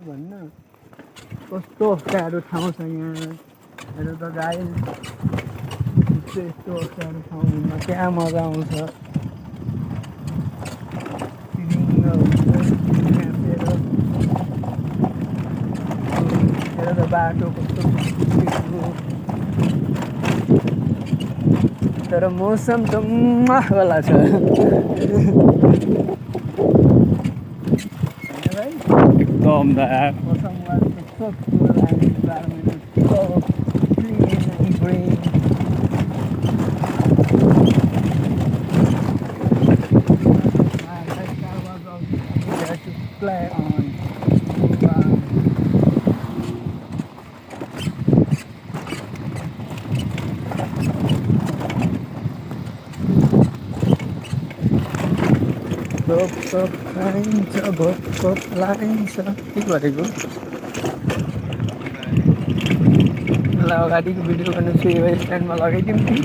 भन्न कस्तो अप्ठ्यारो ठाउँ छ यहाँ हेर त गाई यस्तो अप्ठ्यारो ठाउँ घुम्न क्या मजा आउँछ सिरिङ्ग हुन्छ हेर त बाटो कस्तो तर मौसम त वाला छ एकदम दार मौसम वाला कस्तो environment so clean and green to play on Gop lain sa के गरेको ल अगाडिको भिडियो गर्नु छु यो स्ट्यान्डमा लगाइदिउँ कि